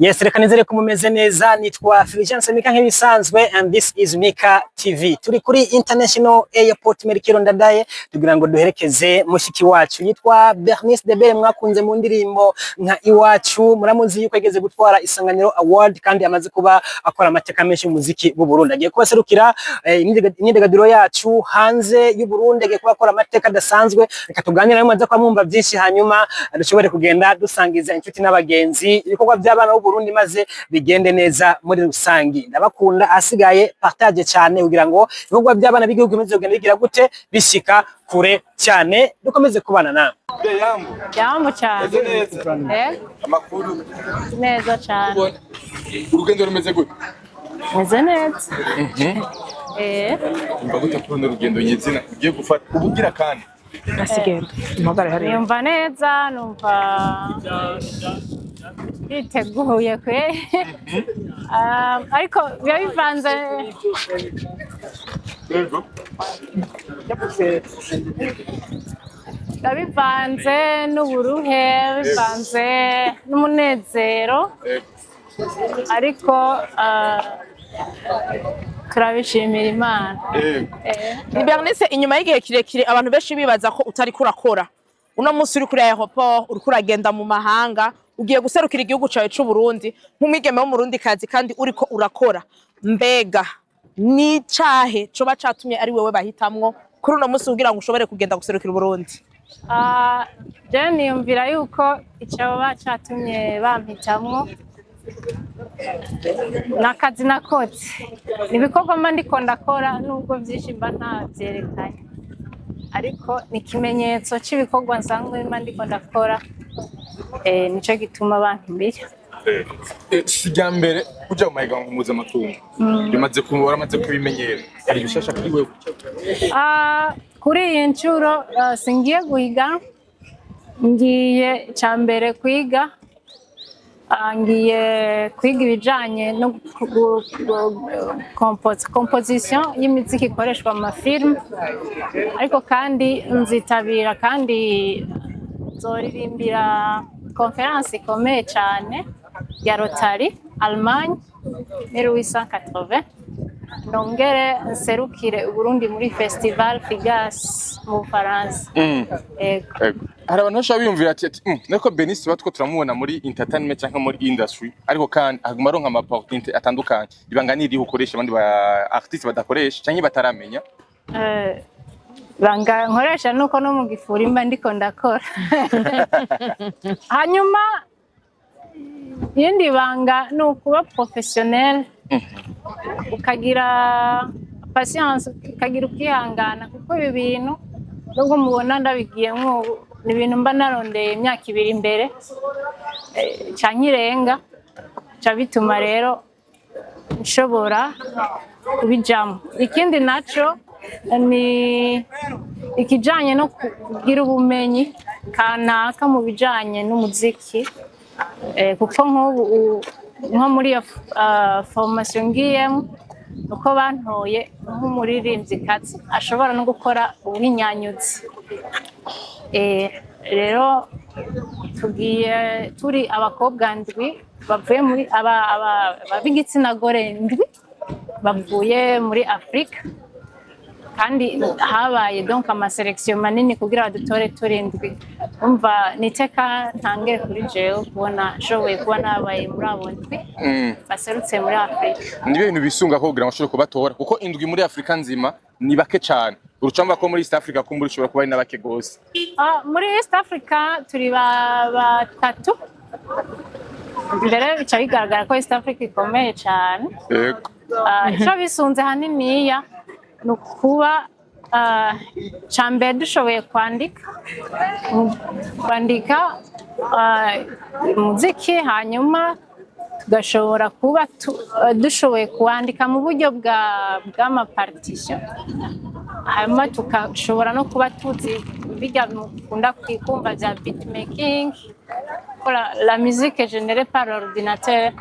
Yes, reka nizere ko mumeze neza. Nitwa Fulgence Mika nk'ibisanzwe and this is Mika TV. Turi kuri International Airport Merikiro Ndadaye tugira ngo duherekeze mushiki wacu yitwa Bernice Debere, mwakunze mu ndirimbo nka Iwacu. Muramuzi yuko yageze gutwara Isanganiro Award kandi amaze kuba akora amateka menshi mu muziki w'u Burundi. Agiye kubaserukira imyidagaduro yacu hanze y'u Burundi, agiye kuba akora amateka adasanzwe. Reka tuganire nawe maze kwamwumva byinshi, hanyuma dushobore kugenda dusangiza inshuti n'abagenzi ibikorwa by'abana b'u Burundi maze bigende neza muri rusangi. Ndabakunda, asigaye partage cyane kugira ngo ibikorwa by'abana b'igihugu bimaze kugenda bigira gute bishika kure cyane. Dukomeze kubana nawe. Jambo cyane. Amakuru Neza cyane. urugendo rumeze gute? Meze neza. Umva gute kubona urugendo nyizina ugiye gufata ubugira kandi Asigenda. Numva neza, numva biteguye kwe. Ariko biba bivanze. yego Bivanze n'uburuhe, bivanze n'umunezero. Ariko turabishimira Imana. Ni Bernice, inyuma y'igihe kirekire abantu benshi bibaza ko utari kurakora. Uno munsi uri kuri aeroport, uri kuragenda mu mahanga, ugiye guserukira igihugu cyawe cy'u Burundi, nk'umwigeme w'umurundi kazi kandi uriko urakora. Mbega ni cahe coba catumye ari wewe bahitamwo kuri uno munsi kugira ngo ushobore kugenda guserukira Burundi? Je niyumvira yuko icyoba catumye bampitamwo nakazi nakoze, nibikorwa mba ndiko ndakora nubwo byinshi mba ntavyerekanye, ariko ni ikimenyetso cy'ibikorwa nsanzwe mba ndiko ndakora. Nico gituma bantumbira. sijya mbere kuja mu mahiganwa mpuzamakungu bimaze waramaze kubimenyera, hari ibishasha kuri wewe? Kuri iyi nshuro singiye guhiga, ngiye cyambere kwiga, ngiye kwiga ibijanye no composition y'imiziki ikoreshwa mu mafilm, ariko kandi nzitabira kandi nzoririmbira conference ikomeye cyane ya Rotary Allemagne 1880, nongere nserukire Burundi muri Festival Figas mu Faransa. Hari abantu bashaka biyumvira ati nako Bernice batwo turamubona muri entertainment cyangwa muri industry, ariko kandi aguma aronka ama opportunity atandukanye. Ibanga ni iri ukoresha abandi ba artiste badakoresha cyangwa bataramenya? Banga nkoresha nuko no mu gifuri mba ndiko ndakora. Hanyuma yindi banga ni ukuba professionnel, ukagira patience, ukagira ukihangana, kuko ibi bintu nubwo mubona ndabigiyemo ni ibintu mba narondeye imyaka 2 imbere cyane irenga, ca bituma rero nshobora kubijamo. Ikindi naco ni ikijanye no kugira ubumenyi kanaka mu bijanye n'umuziki, kuko nk'ubu nko muri formation ngiyemo uko bantoye nk'umuririmbyikazi ashobora no gukora ubuhinyanyuzi. Rero tugiye turi abakobwa ndwi bavuye muri ab'igitsina gore ndwi bavuye muri Afrika, kandi habaye donc amaselection manini kugira badutore turindwi. Umva niteka ntangere kuri jewe kubona shoboye kuba nabaye muri abo ndwi baserutse muri Afrika. Ni ibintu bisunga ko kugira ngo ushobore kubatora, kuko indwi muri Afrika nzima ni bake cyane. Urucamba ko muri East Africa kumbura ushobora kuba ari nabake gose. Muri East Africa turi batatu. Mbere bica bigaragara ko East Africa ikomeye cyane. Yego. Ico bisunze haniniya nukuba cyambere dushoboye kwandika muziki, hanyuma tugashobora kuba dushoboye kuandika mu buryo bw'ama partition, hanyuma tukashobora no kuba tuzi bijya mukunda kwikumva bya beat making, la musique générée par l'ordinateur.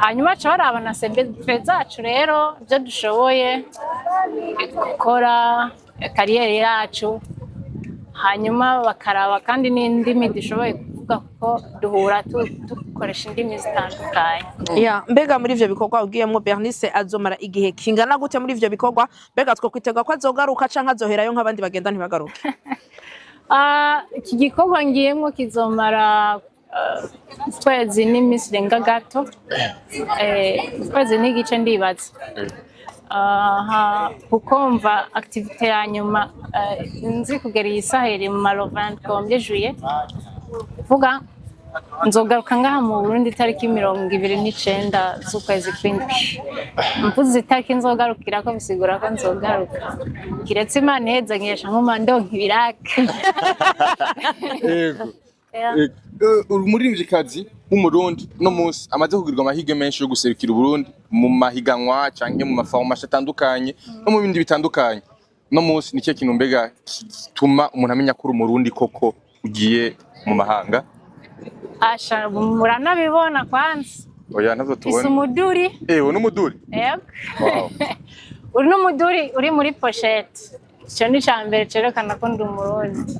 Hanyuma cyabara abana sebe zacu rero byo dushoboye gukora kariyeri yacu, hanyuma bakaraba kandi n'indimi dushoboye kuvuga ko duhura dukoresha indimi zitandukanye. Yeah, mbega muri ivyo bikorwa ugiyemwo Bernice azomara igihe kingana gute muri ivyo bikorwa? Mbega two kwitega ko azogaruka canke azoherayo nk'abandi bagenda ntibagaruke? Iki gikorwa ngiyemwo kizomara ukwezi n'iminsi irenga gato, ukwezi n'igice ndibaza. Kukumva activité ya nyuma nzi kugera iyi saheri mu maro 20 juillet, vuga nzogaruka ngaha mu Burundi itariki 29 z'ukwezi kw'indwi. Mvuze itariki nzogarukira ko bisigura ko nzogaruka, kiretse Imana iheza nkesha nk'umandonka ibiraka. Umuririmvyikazi w'umurundi no munsi amaze kugirirwa amahirwe menshi yo guserukira Burundi mu mahiganwa canke mu maformation atandukanye no mu bindi bitandukanye. No munsi ni cyo kintu mbega kituma umuntu amenya ko umurundi koko ugiye mu mahanga. Asha muranabibona kwanza. Oya navyo tubona. Isumuduri. N'umuduri. Yego. Wow. Uri n'umuduri uri muri pochette. Cyo ni cyambere cerekana ko ndi umurundi.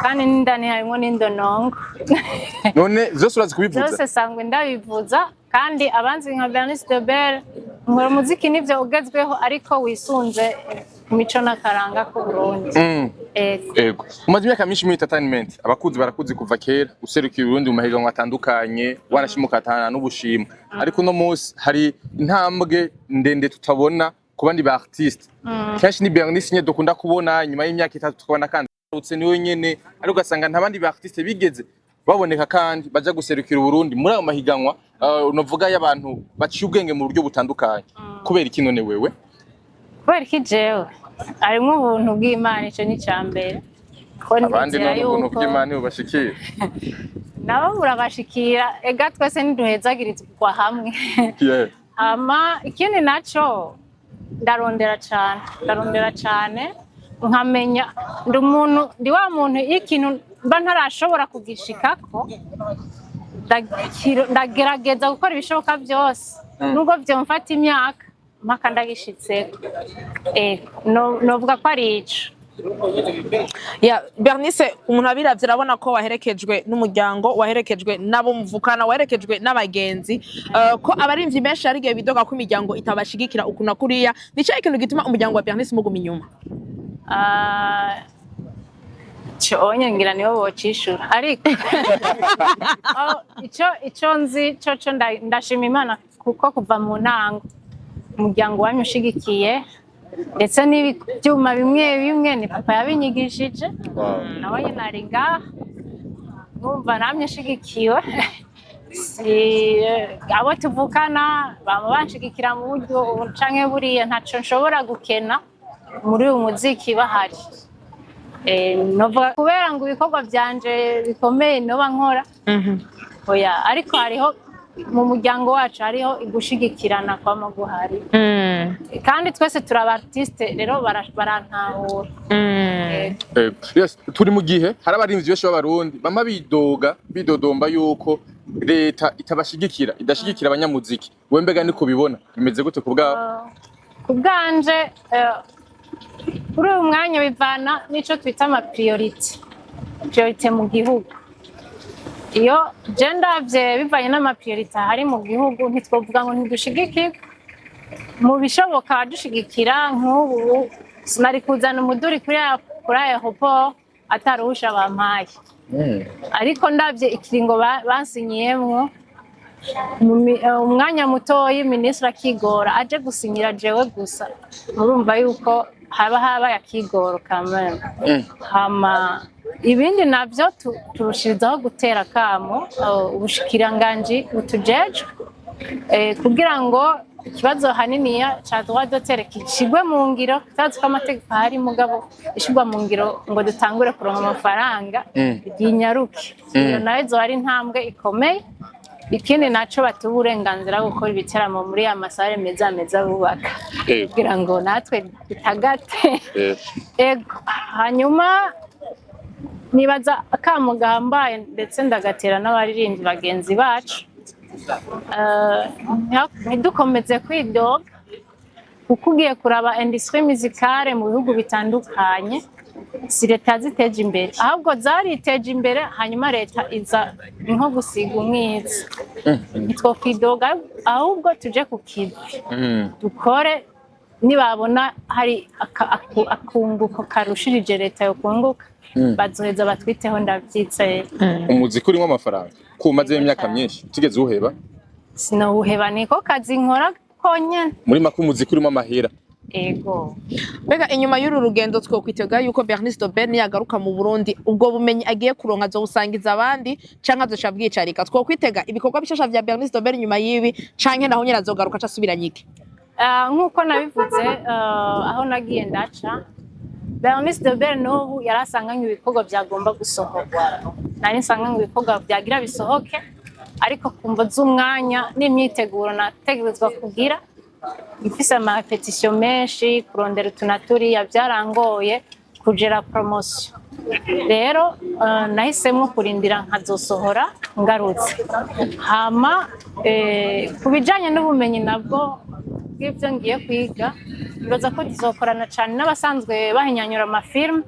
Kandi ndani harimo n'indonongo. None zose urazi kubivuza? Zose sangwe ndabivuza kandi abanzi nka Bernice de Bell mu muziki nivyo ugezweho ariko wisunze mico n'akaranga ko Burundi. Ego. Umaze imyaka myinshi muri entertainment, abakuzi barakuzi kuva kera userukira Burundi mu mahiganwa atandukanye, warashimuka atana n'ubushimwe. Ariko no munsi hari intambwe ndende tutabona ku bandi ba artiste. Kenshi ni Bernice nye dukunda kubona nyuma y'imyaka 3 tukabona kandi utse niwe nyene ari ugasanga ntabandi ba artiste bigeze baboneka kandi baja guserukira Burundi muri ayo mahiganwa. Novuga y'abantu baciye ubwenge mu buryo butandukanye. Kubera iki none wewe? Kubera iki jewe arimo ubuntu bw'Imana, ico ni cyambere. Abandi none ubuntu bw'Imana ubashikira. Nabo murabashikira, ega twese ntiduhezagirizwa hamwe. Ikindi naco ndarondera cyane nkamenya ndi wa muntu ikintu mba ntarashobora kugishikako, ndagerageza gukora ibishoboka byose nubwo byomfata imyaka mpaka ndagishitseko. Novuga ko ari ico. Bernice, umuntu abiravye arabona ko waherekejwe n'umuryango, waherekejwe n'abo muvukana, waherekejwe n'abagenzi, ko abarimvyi benshi ari gihe bidoga ko imiryango itabashigikira ukuna kuriya. Ni cyo ikintu gituma umuryango wa Bernice muguma inyuma? Onye ngira niho bocishura ariko ico nzi cyo ndashima Imana kuko kuva mu ntango umuryango wanyu ushigikiye, ndetse n'ibyuma bimwe ni papa yabinyigishije. Nawe nyine ari ngaha numva namye ashigikiwe. Abo tuvukana baba banshigikira mu buryo canke buriya ntaco nshobora gukena muri uyu muziki bahari. Novuga kubera ngo ibikorwa byanje bikomeye noba nkora. Oya, ariko hariho mu muryango wacu hariho igushigikirana kwa maguhari. Kandi twese turaba artiste rero barantahura. Yes, turi mu gihe hari abarimvyi benshi b'abarundi bama bidodomba yuko leta itabashigikira, idashigikira abanyamuziki. We mbega niko bibona bimeze gute kubwa? Kubwanje kuri uyu mwanya bivana n'ico twita ama priorite mu gihugu. Iyo ndavye bivanye n'amapriorite hari mu gihugu ntitwovuga ngo ntidushigikirwe. Mu bishoboka dushigikira nk'ubu sinari kuzana umuduri kuri aeroport ataruhusha bampaye. Ariko ndavye ikiringo bansinyiyemwo umwanya mutoyi ministre akigora aje gusinyira jewe gusa, murumva yuko haba yakigoro kamwe. Hama ibindi navyo turushirizaho gutera kamo ubushikiranganji butujeje kugira ngo ikibazo haniniya cha droit d'auteur kishigwe mu ngiro, tazi ko amategeko hari mugabo ishigwa mu ngiro ngo dutangure kuronka amafaranga y'inyaruke. Iyo nayo zo ari intambwe ikomeye. Ikindi naco batuba uburenganzira gukora ibiteramo muri amasare meza bubaka kugira ngo natwe bitagate. Hanyuma nibaza akamugambaye ndetse ndagatera n'abaririmbyi bagenzi bacu, ntidukomeze kwidoga kuko ugiye kuraba industrie musicale mu bihugu bitandukanye si leta yaziteje imbere ahubwo zariteje imbere hanyuma leta iza nko gusiga umwiza nitwo kwidoga ahubwo tuje ku kivi dukore nibabona hari akunguko karushirije leta yo kunguka bazoheza batwiteho ndavyizeye umuziki urimo amafaranga kumaze imyaka myinshi utigeze uheba sinawuheba niko kazi nkora konyene muri make umuziki urimo amahera ego Mbega inyuma y'uru rugendo twokwitega yuko Bernice Daubert yagaruka mu Burundi ubwo bumenyi agiye kuronka zo busangiza abandi canke azoca bwicarika twokwitega ibikorwa bishasha vya Bernice Daubert nyuma yibi canke naho nyira azogaruka acasubiranyike nkuko nabivuze aho nagiye ndaca Bernice Daubert n'ubu yarasanganywe ibikorwa byagomba gusohoka nari nsanganywe ibikorwa byagira bisohoke ariko kumva z'umwanya n'imyiteguro nategerezwa kugira ifise amapetisiyo menshi kurondera utunaturiya byarangoye kugera promotion rero nahisemwo kurindira nkazosohora ngarutse hama kubijanye n'ubumenyi nabwo bw'ibyo ngiye kwiga bibaza ko tuzokorana cyane n'abasanzwe bahinyanyura amafilme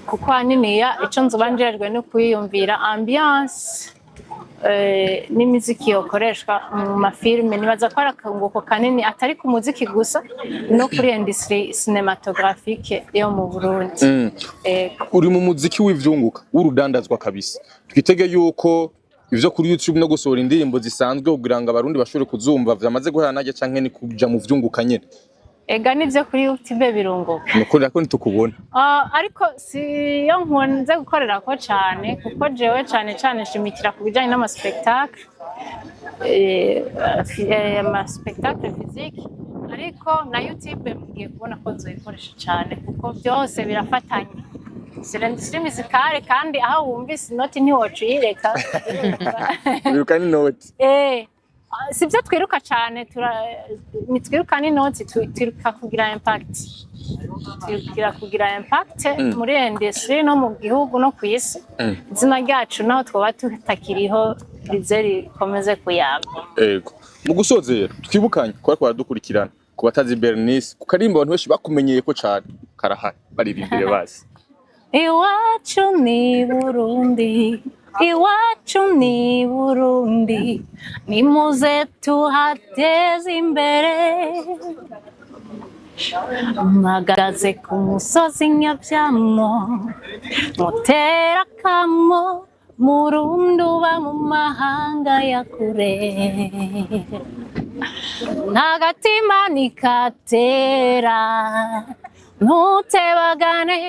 kuko haniniya ico nzobanjejwe no kwiyumvira ambiance n'imiziki yokoreshwa mu mafilme nibaza ko arakunguko kanini atari ku muziki gusa no kuri industrie cinematographique yo mu Burundi uri mu muziki w'ivyunguka w'urudandazwa kabisa twitege yuko ivyo kuri YouTube no gusohora indirimbo zisanzwe kugira ngo abarundi bashobore kuzumva vyamaze guhana naje canke ni kuja mu vyunguka nyene ega nivyo kuri YouTube birunguka nuko ko nitukubona ariko si yo nkunze gukorera ko cyane kuko jewe cyane nshimikira ku bijanye n'ama spectacle spectacle physique ariko na YouTube mgiye kubona ko nzoyikoresha cyane kuko byose birafatanye industrie musicale kandi aho wumvise inoti ntiwocuyireka wiruka n'inoti sibyo twiruka cyane nitwiruka n'inoti twiruka kugira impact muri industrie no mu gihugu no ku isi izina ryacu naho twaba tutakiriho rize rikomeze kuyaba ego mu gusozera twibukanye ko bariko baradukurikirana ku batazi Bernice ku karimba abantu benshi bakumenyeye ko cyane karahari baririmbire basi iwacu ni Burundi iwacu ni Burundi nimuze tuhateze imbere mpagaze ku musozi Nyabyamo mutera kamo Murundi uba mu mahanga ya kure ntagatima nikatera ntutebagane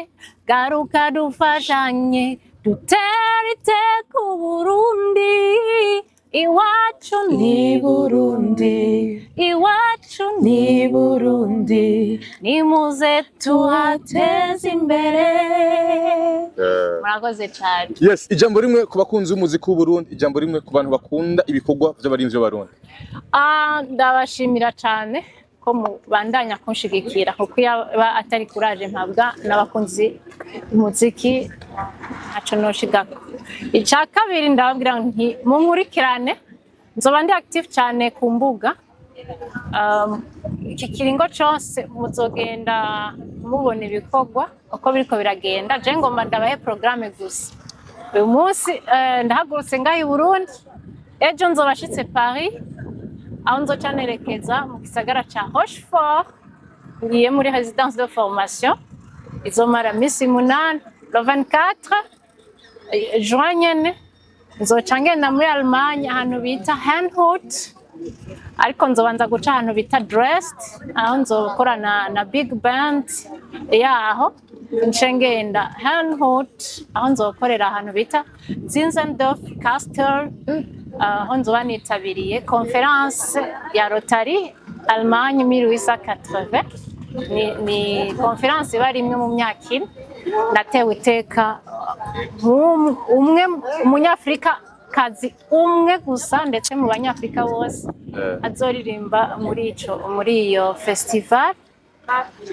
garuka dufashanye dutere iteka Burundi iwacu ni Burundi iwacu ni Burundi nimuze tuhateze imbere murakoze cyane yes ijambo rimwe ku bakunzi b'umuziki w'u Burundi ijambo rimwe ku bantu bakunda ibikorwa by'abarinzi b'abarundi ndabashimira cyane ko mubandanya kunshigikira kuko yaba atari kuraje mpabwa n'abakunzi umuziki ntaco noshigako icya kabiri ndababwira nti munkurikirane nzoba ndi active cyane ku mbuga iki kiringo cyose muzogenda mubona ibikorwa uko biriko biragenda je ngomba ndabahe programme gusa uyu munsi ndahagurutse ngaho i Burundi ejo nzobashitse Paris aho nzoca nerekeza mu gisagara ca Rochefort ngiye muri résidence de formation izomara misi 8 le 24 juin nyene nzoca ngenda muri Allemagne ahantu bita Herrnhut ariko nzobanza guca ahantu bita Dresde aho nzokorana na big band yaho nshengenda Herrnhut aho nzokorera ahantu bita Zinzendorf Castle aho nzoba nitabiriye conference ya Rotary Allemagne 1880 ni conference bari imwe mu myaka ine natewe iteka umwe umunyafrika kazi umwe gusa ndetse mu banyafrika bose azoririmba muri iyo festival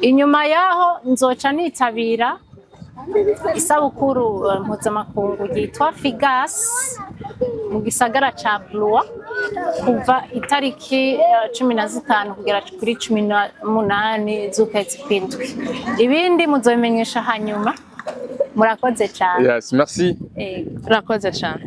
inyuma yaho nzoca nitabira isabukuru mpuzamakungu yitwa Figas mu gisagara ca Blois kuva itariki 15 kugera kuri 18 z'ukwezi kw'indwi. Ibindi muzobimenyesha hanyuma. Murakoze cyane. Yes, merci. Murakoze cyane.